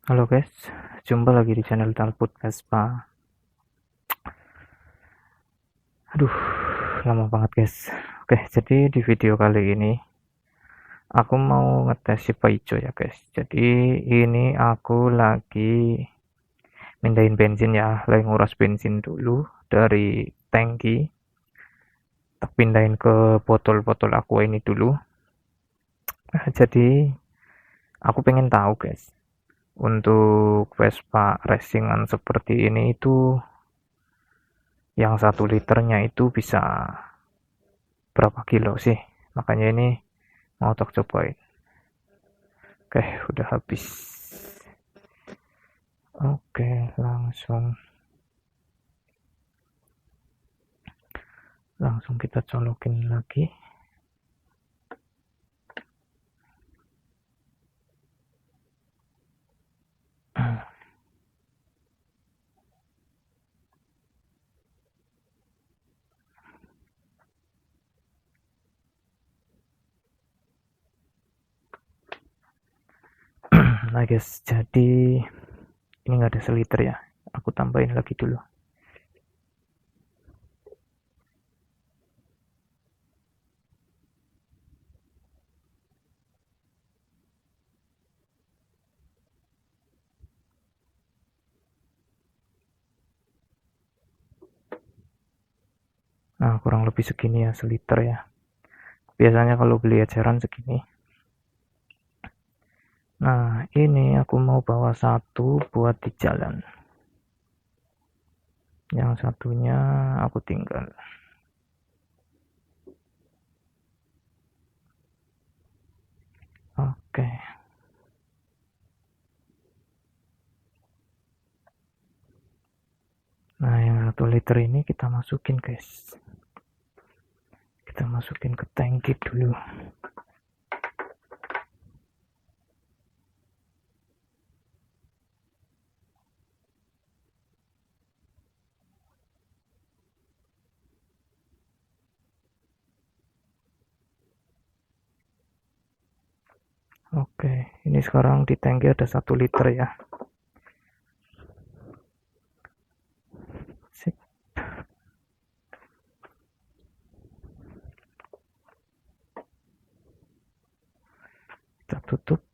Halo guys, jumpa lagi di channel Talput Vespa. Aduh, lama banget guys. Oke, jadi di video kali ini aku mau ngetes si Paijo ya guys. Jadi ini aku lagi mindahin bensin ya, lagi nguras bensin dulu dari tangki. Tak pindahin ke botol-botol aqua ini dulu. Jadi aku pengen tahu guys, untuk Vespa racingan seperti ini itu yang 1 liternya itu bisa berapa kilo sih, makanya ini mau tak cobain. Oke, udah habis. Oke, langsung kita colokin lagi. Nah guys, jadi ini nggak ada seliter ya, aku tambahin lagi dulu. Nah, kurang lebih segini ya, seliter ya. Biasanya kalau beli eceran segini. Nah, ini aku mau bawa satu buat di jalan. Yang satunya aku tinggal. Oke. Nah, yang 1 liter ini kita masukin guys. Kita masukin ke tangki dulu. Oke, ini sekarang di tangki ada 1 liter ya. Sip. Kita tutup.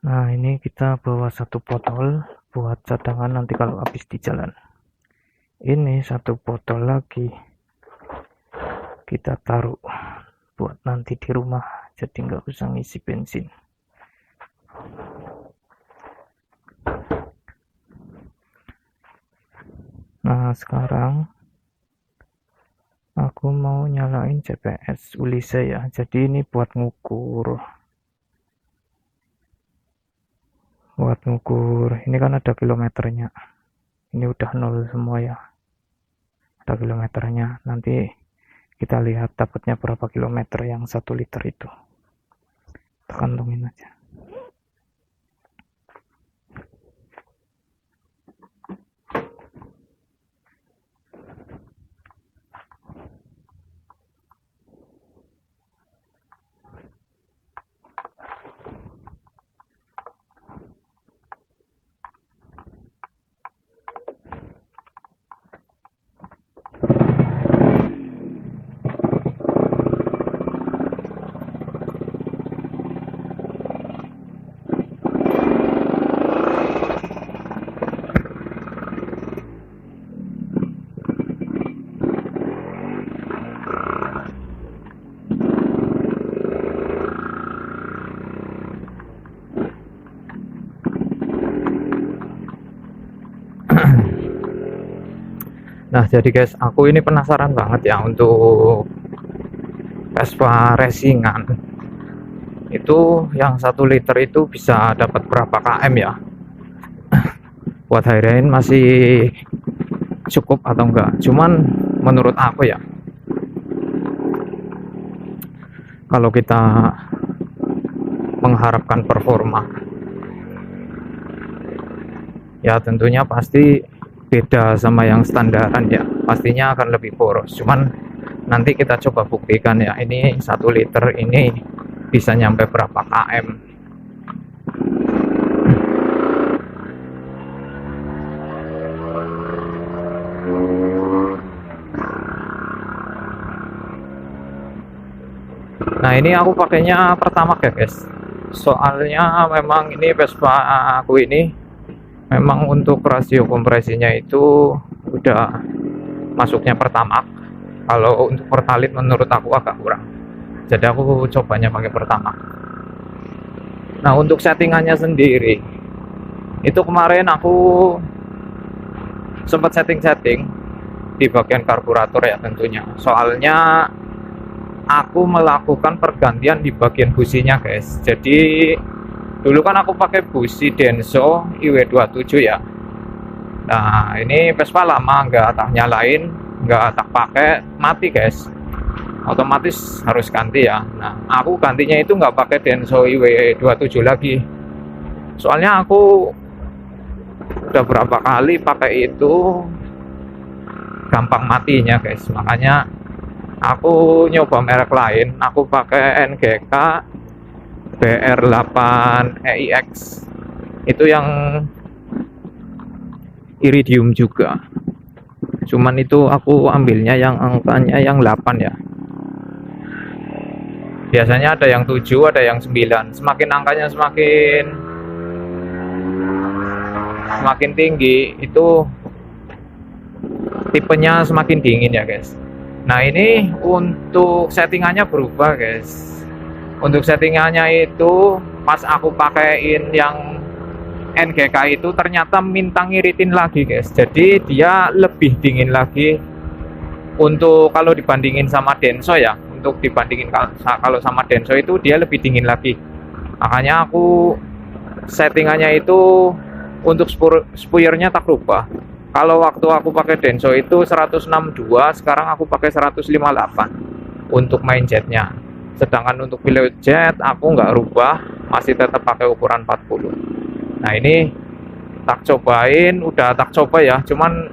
Nah, ini kita bawa satu botol buat cadangan nanti kalau habis di jalan. Ini satu botol lagi kita taruh buat nanti di rumah, jadi nggak usah ngisi bensin. Nah, sekarang aku mau nyalain CPS Ulise ya, jadi ini buat ngukur. Ini kan ada kilometernya, ini udah 0 semua ya, ada kilometernya. Nanti kita lihat dapatnya berapa kilometer yang 1 liter itu, kantongin aja. Nah, jadi guys, aku ini penasaran banget ya untuk Vespa racingan. Itu yang 1 liter itu bisa dapat berapa km ya? Buat harian masih cukup atau enggak? Cuman menurut aku ya, kalau kita mengharapkan performa. Ya tentunya pasti beda sama yang standaran ya, pastinya akan lebih boros. Cuman nanti kita coba buktikan ya, ini 1 liter ini bisa nyampe berapa km. Nah ini aku pakainya Pertamax ya guys, soalnya memang ini Vespa aku ini memang untuk rasio kompresinya itu udah masuknya Pertamax. Kalau untuk Pertalite menurut aku agak kurang, jadi aku cobanya pakai Pertamax. Nah untuk settingannya sendiri itu kemarin aku sempat setting di bagian karburator ya tentunya, soalnya aku melakukan pergantian di bagian businya guys. Jadi dulu kan aku pakai busi Denso IW27 ya. Nah ini Vespa lama nggak tak nyalain, nggak tak pakai, mati guys, otomatis harus ganti ya. Nah aku gantinya itu nggak pakai Denso IW27 lagi, soalnya aku udah berapa kali pakai itu gampang matinya guys. Makanya aku nyoba merek lain, aku pakai NGK BR8 EIX, itu yang iridium juga, cuman itu aku ambilnya yang angkanya yang 8 ya. Biasanya ada yang 7, ada yang 9. Semakin angkanya semakin tinggi, itu tipenya semakin dingin ya guys. Nah ini untuk settingannya berubah guys. Untuk settingannya itu pas aku pakein yang NGK itu ternyata minta ngiritin lagi guys. Jadi dia lebih dingin lagi untuk kalau dibandingin sama Denso ya. Untuk dibandingin kalau sama Denso itu dia lebih dingin lagi. Makanya aku settingannya itu untuk spuyernya tak rubah. Kalau waktu aku pakai Denso itu 162, sekarang aku pakai 158 untuk main jetnya. Sedangkan untuk pilot jet aku nggak rubah, masih tetap pakai ukuran 40. Nah ini tak cobain, udah tak coba ya, cuman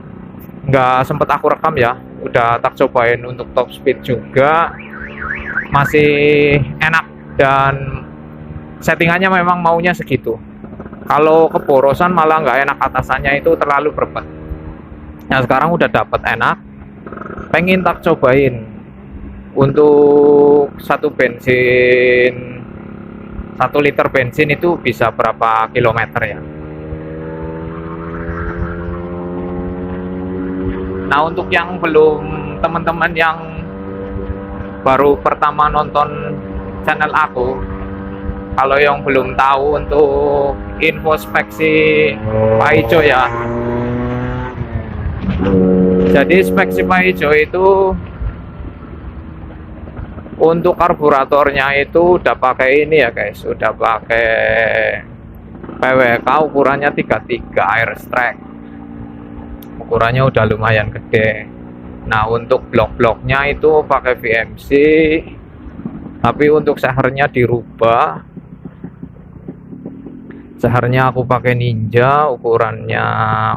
nggak sempet aku rekam ya. Udah tak cobain untuk top speed juga, masih enak dan settingannya memang maunya segitu. Kalau keborosan malah nggak enak, atasannya itu terlalu berbet. Nah sekarang udah dapat enak, pengen tak cobain untuk 1 liter bensin itu bisa berapa kilometer ya. Nah untuk yang belum, teman-teman yang baru pertama nonton channel aku, kalau yang belum tahu untuk info speksi Paijo ya, jadi speksi Paijo itu untuk karburatornya itu udah pakai ini ya guys, udah pakai PWK ukurannya 33 Airstrike, ukurannya udah lumayan gede. Nah untuk blok-bloknya itu pakai VMC, tapi untuk sehernya dirubah. Sehernya aku pakai Ninja, ukurannya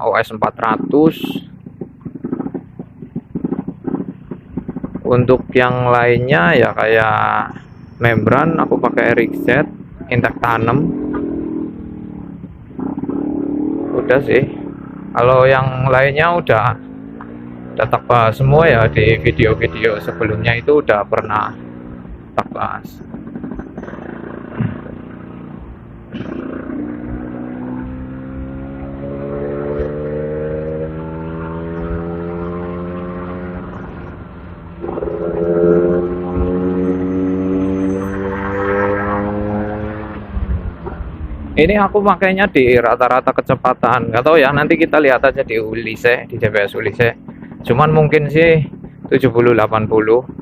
OS 400. Untuk yang lainnya ya kayak membran aku pakai RXZ Intek Tanem. Udah sih. Kalau yang lainnya udah tak bahas semua ya, di video-video sebelumnya itu udah pernah tak bahas. Ini aku makainya di rata-rata kecepatan, nggak tahu ya, nanti kita lihat aja di Ulise, di GPS Ulise. Cuman mungkin sih 70-80,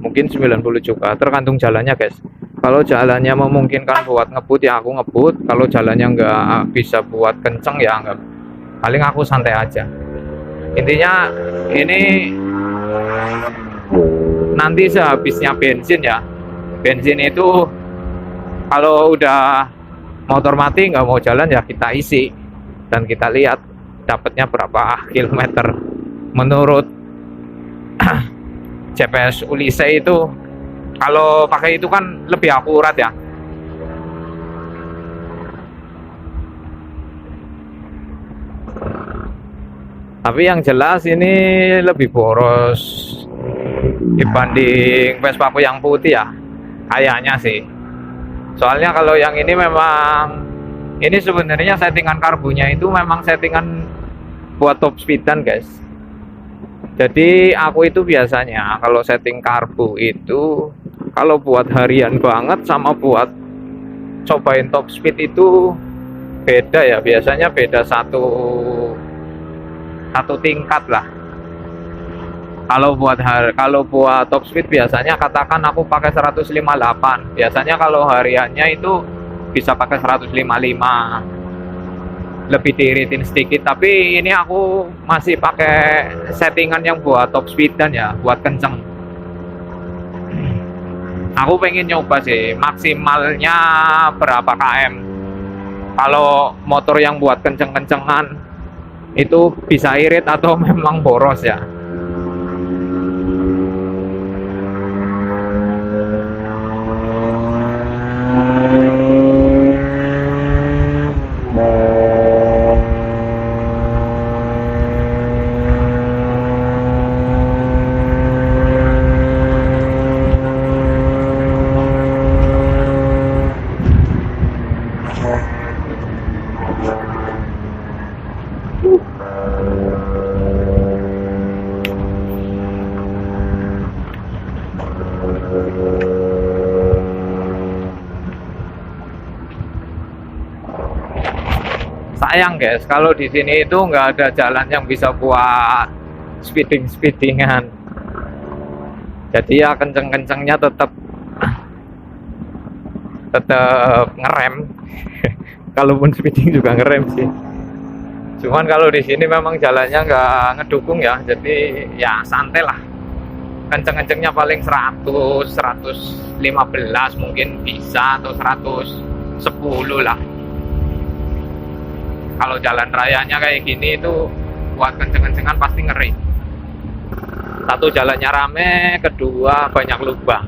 mungkin 90 juga, tergantung jalannya guys. Kalau jalannya memungkinkan buat ngebut ya aku ngebut, kalau jalannya nggak bisa buat kenceng ya nggak, paling aku santai aja. Intinya ini nanti sehabisnya bensin ya, bensin itu kalau udah motor mati nggak mau jalan ya kita isi dan kita lihat dapatnya berapa kilometer. Menurut GPS Ulise itu kalau pakai itu kan lebih akurat ya. Tapi yang jelas ini lebih boros dibanding Vespaku yang putih ya, kayaknya sih. Soalnya kalau yang ini memang, ini sebenarnya settingan karbunya itu memang settingan buat top speedan guys. Jadi aku itu biasanya kalau setting karbu itu, kalau buat harian banget sama buat cobain top speed itu beda ya, biasanya beda satu tingkat lah. Kalau buat top speed biasanya katakan aku pakai 158. Biasanya kalau hariannya itu bisa pakai 155. Lebih diiritin sedikit, tapi ini aku masih pakai settingan yang buat top speed dan ya buat kenceng. Aku pengen nyoba sih maksimalnya berapa km. Kalau motor yang buat kenceng-kencengan itu bisa irit atau memang boros ya. Sayang guys, kalau di sini itu nggak ada jalan yang bisa buat speedingan. Jadi ya kenceng-kencengnya tetap ngerem. Kalaupun speeding juga ngerem sih. Cuman kalau di sini memang jalannya nggak ngedukung ya, jadi ya santai lah. Kenceng-kencengnya paling 100, 115 mungkin bisa, atau 110 lah. Kalau jalan rayanya kayak gini itu buat kenceng-kencengan pasti ngeri. Satu, jalannya rame, kedua banyak lubang.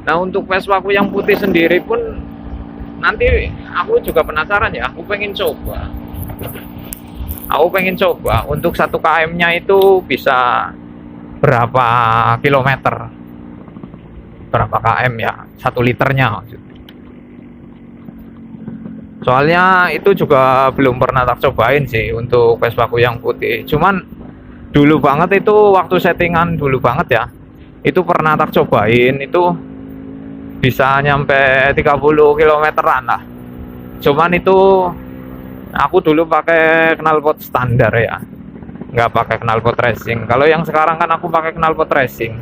Nah untuk Vespaku yang putih sendiri pun nanti aku juga penasaran ya, aku pengen coba untuk 1 km nya itu bisa berapa kilometer, berapa km ya, 1 liternya maksudnya. Soalnya itu juga belum pernah tak cobain sih untuk Vespaku yang putih. Cuman dulu banget itu, waktu settingan dulu banget ya, itu pernah tak cobain, itu bisa nyampe 30 kilometeran lah. Cuman itu aku dulu pakai knalpot standar ya, nggak pakai knalpot racing. Kalau yang sekarang kan aku pakai knalpot racing.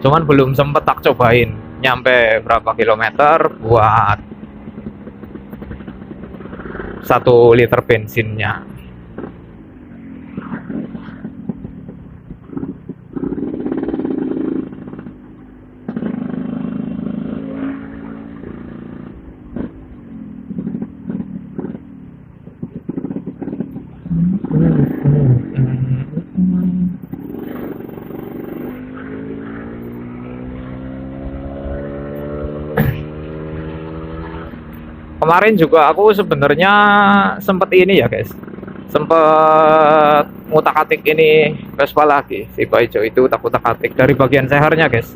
Cuman belum sempet tak cobain nyampe berapa kilometer buat 1 liter bensinnya. Kemarin juga aku sebenarnya sempet ini ya guys, sempet ngutak-atik ini Vespa lagi, si Paijo itu tak utak-atik dari bagian sehernya guys.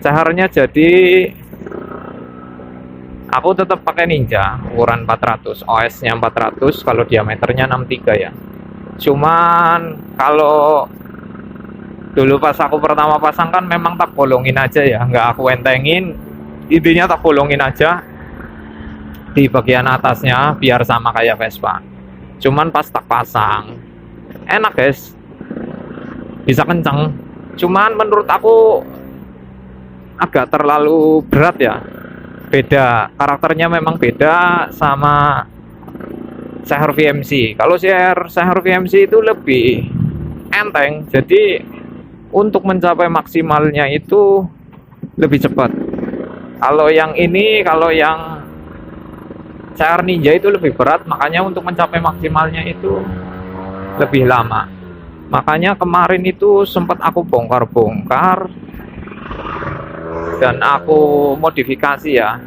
Sehernya jadi aku tetap pakai Ninja ukuran 400, OS nya 400, kalau diameternya 63 ya. Cuman kalau dulu pas aku pertama pasang kan memang tak bolongin aja ya, nggak aku entengin, intinya tak bolongin aja di bagian atasnya biar sama kayak Vespa. Cuman pas tak pasang enak guys, bisa kenceng. Cuman menurut aku agak terlalu berat ya, beda karakternya, memang beda sama Seher VMC. Kalau Seher VMC itu lebih enteng, jadi untuk mencapai maksimalnya itu lebih cepat. Kalau yang ini, kalau yang CR Ninja itu lebih berat, makanya untuk mencapai maksimalnya itu lebih lama. Makanya kemarin itu sempat aku bongkar-bongkar dan aku modifikasi ya.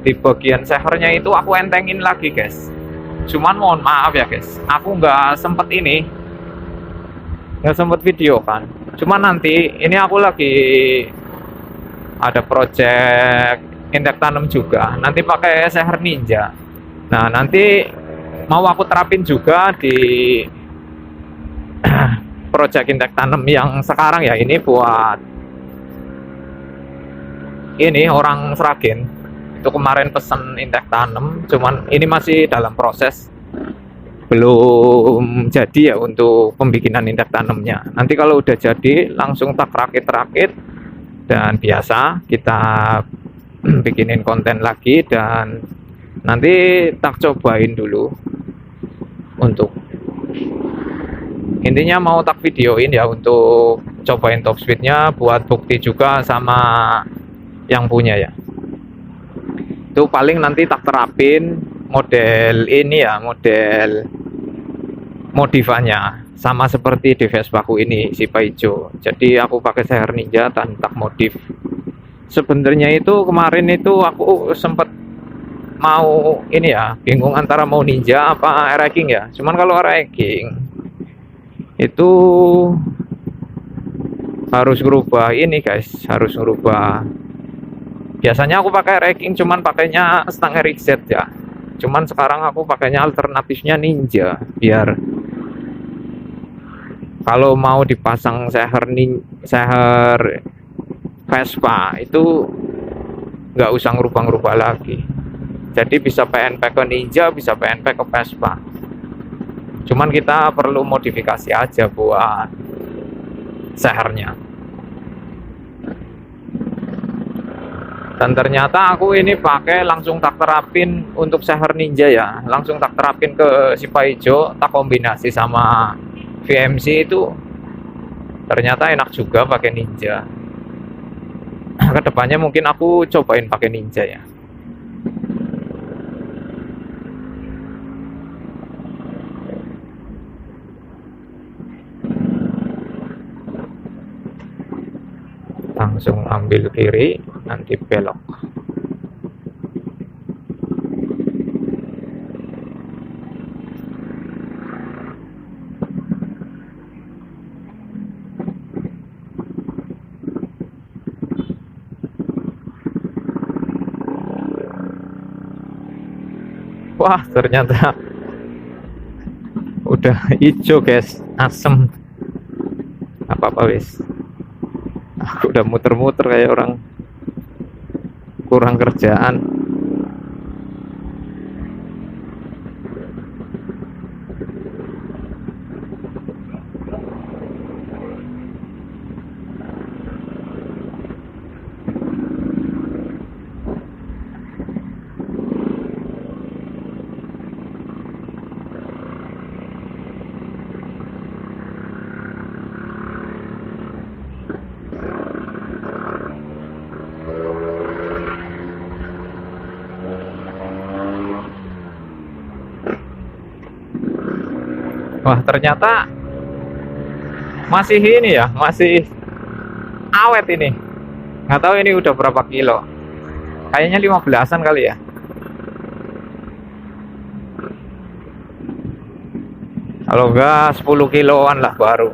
Di bagian sehernya itu aku entengin lagi guys. Cuman mohon maaf ya guys, aku nggak sempet video kan. Cuman nanti ini aku lagi ada project indek tanam juga, nanti pakai seher Ninja. Nah nanti mau aku terapin juga di project indek tanam yang sekarang ya, ini buat ini orang Sragen. Itu kemarin pesen indek tanam, cuman ini masih dalam proses, belum jadi ya untuk pembikinan indek tanamnya. Nanti kalau udah jadi langsung tak rakit-rakit dan biasa kita bikinin konten lagi, dan nanti tak cobain dulu. Untuk intinya mau tak videoin ya untuk cobain top speednya, buat bukti juga sama yang punya ya. Itu paling nanti tak terapin model ini ya, model modifannya sama seperti di Vespaku ini, si Paijo. Jadi aku pakai seher Ninja dan tak modif. Sebenarnya itu kemarin itu aku sempat mau ini ya, bingung antara mau Ninja apa Racing ya. Cuman kalau Racing itu harus ngerubah ini guys, harus ngerubah. Biasanya aku pakai Racing cuman pakainya stang RXZ ya. Cuman sekarang aku pakainya alternatifnya Ninja, biar kalau mau dipasang seher Vespa itu nggak usah ngerubah-ngerubah lagi. Jadi bisa PNP ke Ninja, bisa PNP ke Vespa. Cuman kita perlu modifikasi aja buat sehernya. Dan ternyata aku ini pakai langsung tak terapin untuk seher Ninja ya, langsung tak terapin ke si Paijo, tak kombinasi sama VMC itu ternyata enak juga pakai Ninja. Kedepannya mungkin aku cobain pakai Ninja ya. Langsung ambil kiri, nanti belok. Wah, ternyata udah hijau guys, asem. Apa-apa wis. Aku udah muter-muter kayak orang kurang kerjaan. Wah, ternyata masih ini ya, masih awet ini. Nggak tahu ini udah berapa kilo. Kayaknya 15-an kali ya. Kalau enggak 10 kiloan lah baru.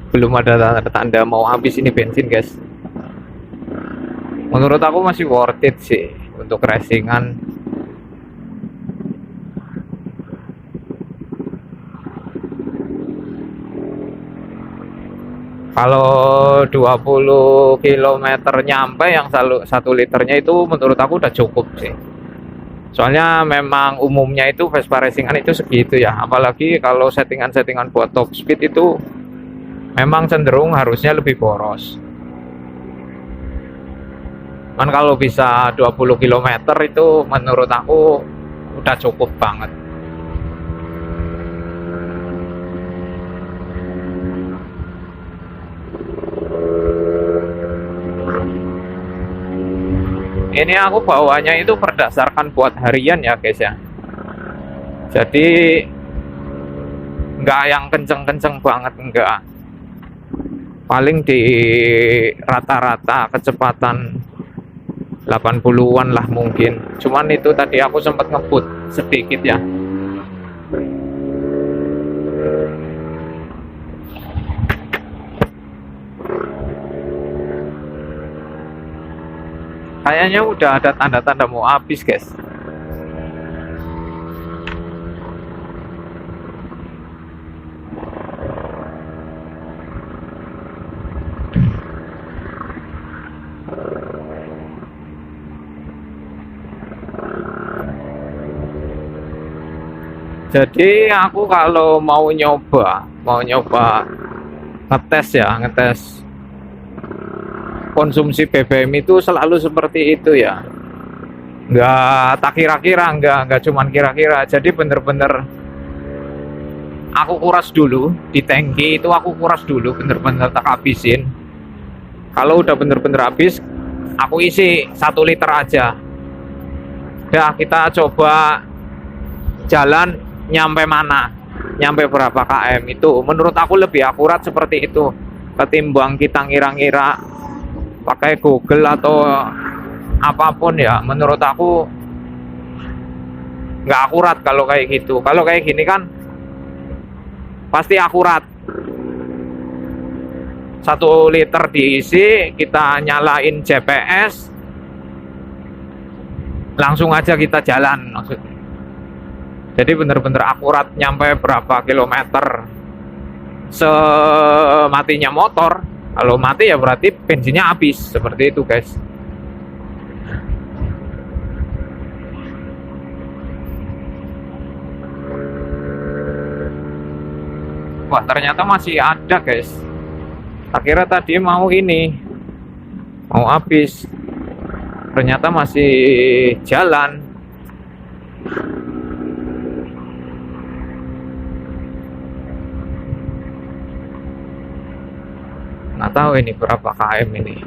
Belum ada tanda-tanda mau habis ini bensin guys. Menurut aku masih worth it sih untuk racingan. Kalau 20 km nyampe yang 1 liternya itu menurut aku udah cukup sih. Soalnya memang umumnya itu Vespa racingan itu segitu ya. Apalagi kalau settingan-settingan buat top speed itu memang cenderung harusnya lebih boros. Kan kalau bisa 20 km itu menurut aku udah cukup banget. Ini aku bawanya itu berdasarkan buat harian ya guys ya. Jadi nggak yang kenceng-kenceng banget, enggak. Paling di rata-rata kecepatan 80-an lah mungkin. Cuman itu tadi aku sempat ngebut sedikit ya. Kayaknya udah ada tanda-tanda mau habis guys. Jadi aku kalau mau nyoba ngetes konsumsi BBM itu selalu seperti itu ya. Nggak tak kira-kira, nggak cuman kira-kira. Jadi bener-bener aku kuras dulu di tangki itu, aku kuras dulu bener-bener tak habisin. Kalau udah bener-bener habis, aku isi 1 liter aja. Udah, kita coba jalan nyampe mana, nyampe berapa km. Itu menurut aku lebih akurat seperti itu ketimbang kita ngira-ngira pakai Google atau apapun ya. Menurut aku nggak akurat kalau kayak gitu. Kalau kayak gini kan pasti akurat. 1 liter diisi, kita nyalain GPS, langsung aja kita jalan maksudnya. Jadi bener-bener akurat nyampe berapa kilometer sematinya motor. Kalau mati ya berarti bensinnya habis, seperti itu guys. Wah, ternyata masih ada guys. Akhirnya tadi mau habis, ternyata masih jalan. Nggak tahu ini berapa km ini.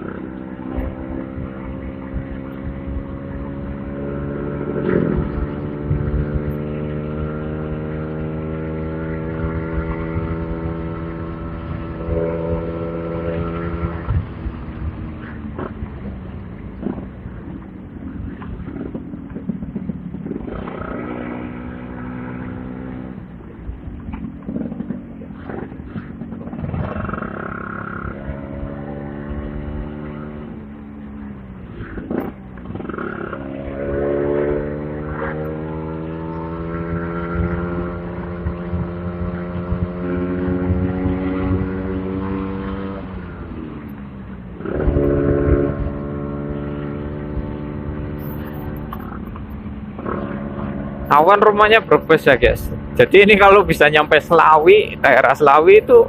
Awan rumahnya Brebes ya guys. Jadi ini kalau bisa nyampe Selawi, daerah Selawi itu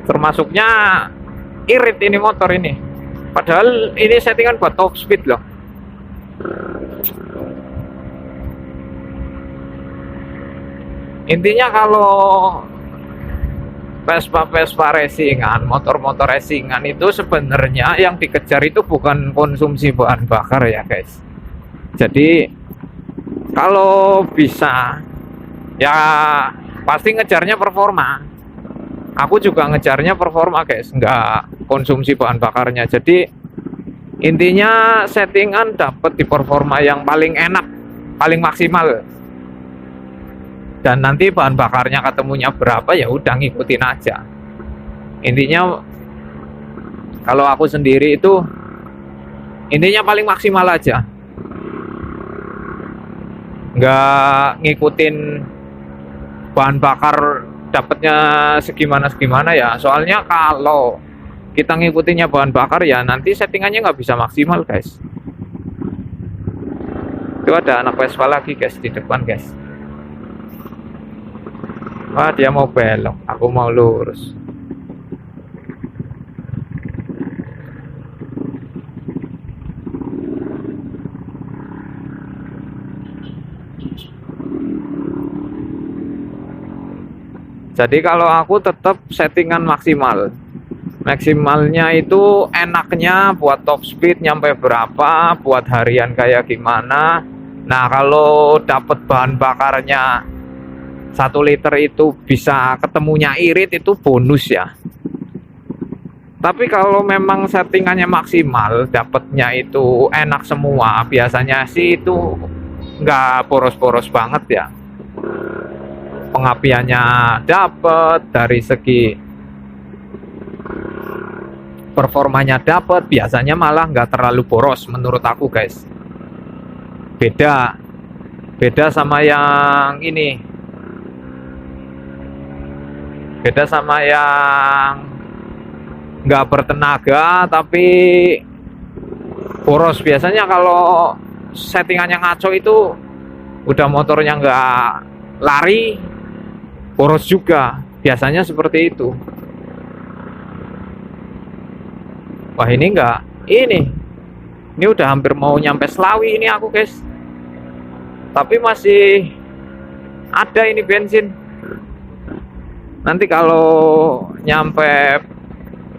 termasuknya irit ini motor ini. Padahal ini settingan buat top speed loh. Intinya kalau Vespa racingan, motor-motor racingan itu sebenarnya yang dikejar itu bukan konsumsi bahan bakar ya guys. Jadi kalau bisa ya pasti ngejarnya performa. Aku juga ngejarnya performa guys, nggak konsumsi bahan bakarnya. Jadi intinya settingan dapat di performa yang paling enak, paling maksimal. Dan nanti bahan bakarnya ketemunya berapa ya udah ngikutin aja. Intinya kalau aku sendiri itu intinya paling maksimal aja. Nggak ngikutin bahan bakar dapatnya segimana ya. Soalnya kalau kita ngikutinnya bahan bakar ya nanti settingannya nggak bisa maksimal guys. Itu ada anak Vespa lagi guys di depan guys. Wah, dia mau belok, aku mau lurus. Jadi kalau aku tetap settingan maksimal. Maksimalnya itu enaknya buat top speed nyampe berapa, buat harian kayak gimana. Nah, kalau dapat bahan bakarnya 1 liter itu bisa ketemunya irit, itu bonus ya. Tapi kalau memang settingannya maksimal, dapatnya itu enak semua, biasanya sih itu nggak boros-boros banget ya. Pengapiannya dapat, dari segi performanya dapat, biasanya malah nggak terlalu boros menurut aku guys. Beda beda sama yang ini, beda sama yang nggak bertenaga tapi boros. Biasanya kalau settingannya ngaco itu udah motornya nggak lari, boros juga, biasanya seperti itu. Wah, ini udah hampir mau nyampe Slawi ini aku guys, tapi masih ada ini bensin. Nanti kalau nyampe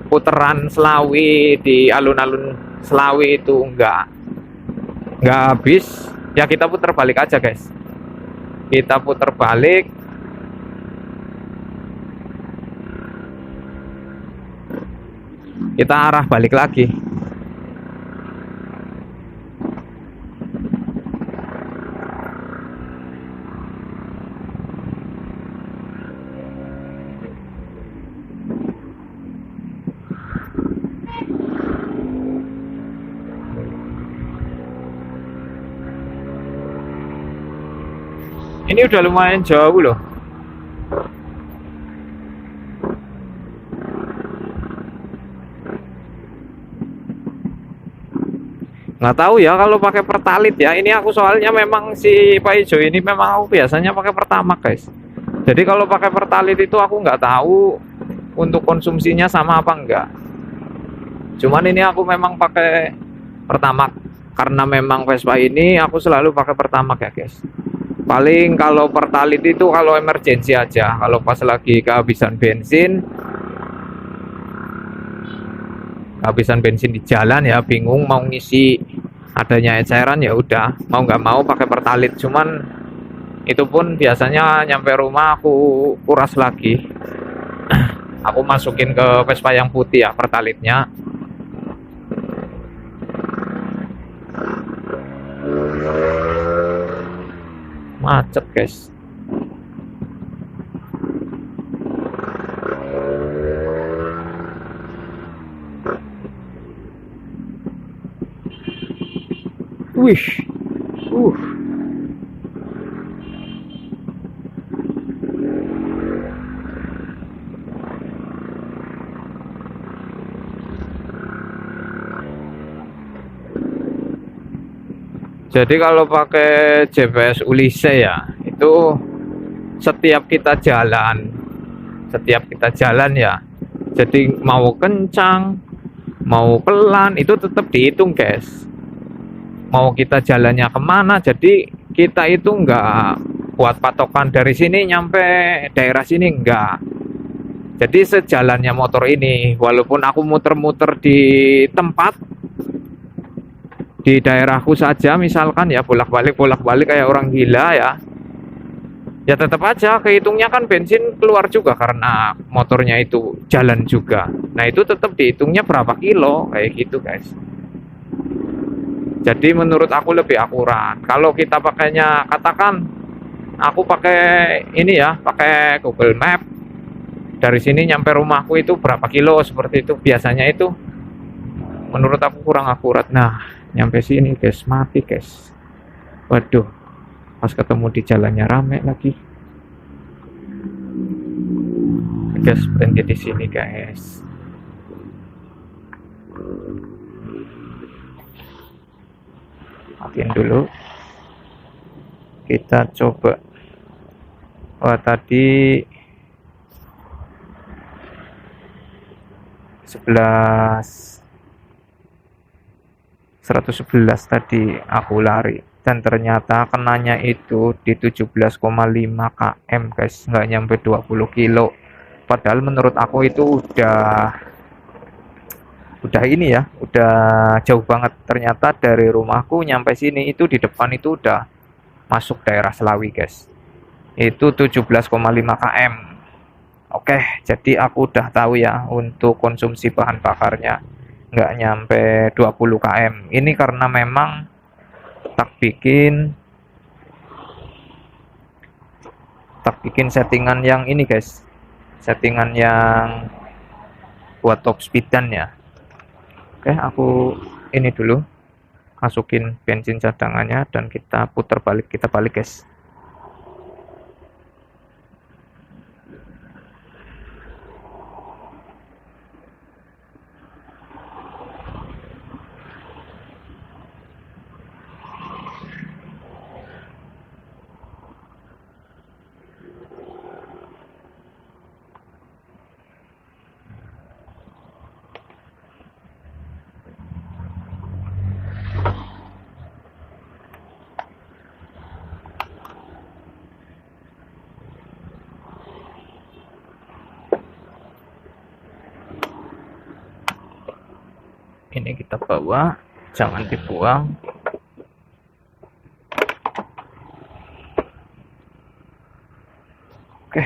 puteran Slawi, di alun-alun Slawi itu nggak habis ya, kita putar balik aja guys. Kita putar balik, kita arah balik lagi. Ini udah lumayan jauh loh. Nggak tahu ya kalau pakai pertalit ya. Ini aku soalnya memang si Pak Ijo ini memang aku biasanya pakai pertamax guys. Jadi kalau pakai pertalit itu aku nggak tahu untuk konsumsinya sama apa enggak. Cuman ini aku memang pakai pertamax karena memang Vespa ini aku selalu pakai pertamax ya guys. Paling kalau pertalit itu kalau emergensi aja, kalau pas lagi kehabisan bensin di jalan ya, bingung mau ngisi adanya eceran, ya udah mau nggak mau pakai pertalit. Cuman itu pun biasanya nyampe rumah aku kuras lagi. Aku masukin ke Vespa yang putih ya pertalitnya. Macet guys. Wih, jadi kalau pakai GPS Ulisse ya, itu setiap kita jalan ya, jadi mau kencang mau pelan itu tetap dihitung guys. Mau kita jalannya kemana, jadi kita itu nggak buat patokan dari sini nyampe daerah sini, enggak. Jadi sejalannya motor ini, walaupun aku muter-muter di tempat di daerahku saja misalkan ya, bolak-balik kayak orang gila ya tetap aja kehitungnya kan bensin keluar juga karena motornya itu jalan juga. Nah itu tetap dihitungnya berapa kilo kayak gitu guys. Jadi menurut aku lebih akurat kalau kita pakainya, katakan aku pakai ini ya, pakai Google Map, dari sini nyampe rumahku itu berapa kilo, seperti itu biasanya. Itu menurut aku kurang akurat. Nah nyampe sini guys, mati guys. Waduh, pas ketemu di jalannya rame lagi. Guys, berhenti di sini guys. Matiin dulu. Kita coba. Wah, tadi 111 tadi aku lari, dan ternyata kenanya itu di 17,5 km guys, nggak nyampe 20 kilo. Padahal menurut aku itu udah udah ini ya, udah jauh banget. Ternyata dari rumahku nyampe sini itu di depan itu udah masuk daerah Selawi, guys. Itu 17,5 km. Oke, jadi aku udah tahu ya untuk konsumsi bahan bakarnya nggak nyampe 20 km. Ini karena memang tak bikin settingan yang ini, guys. Settingan yang buat top speedan ya. Oke, aku ini dulu masukin bensin cadangannya dan kita putar balik, kita balik, guys. Ini kita bawa, jangan dibuang. Oke.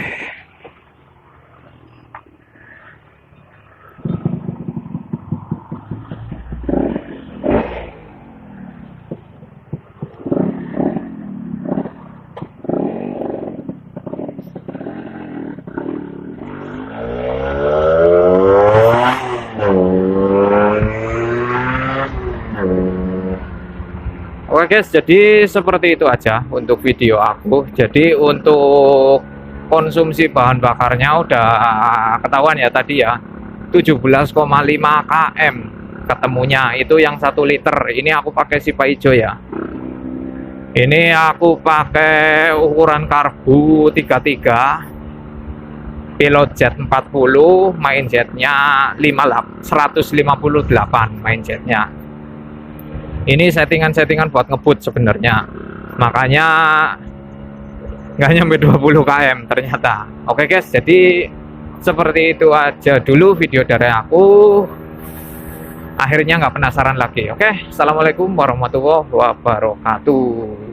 Oke guys, jadi seperti itu aja untuk video aku. Jadi untuk konsumsi bahan bakarnya udah ketahuan ya tadi ya, 17,5 km ketemunya, itu yang 1 liter. Ini aku pakai Sipa hijau ya. Ini aku pakai ukuran karbu 33, pilot jet 40, main jetnya 158 main jetnya. Ini settingan buat ngebut sebenarnya, makanya nggak nyampe 20 km ternyata. Oke guys, jadi seperti itu aja dulu video dari aku. Akhirnya nggak penasaran lagi. Oke, assalamualaikum warahmatullahi wabarakatuh.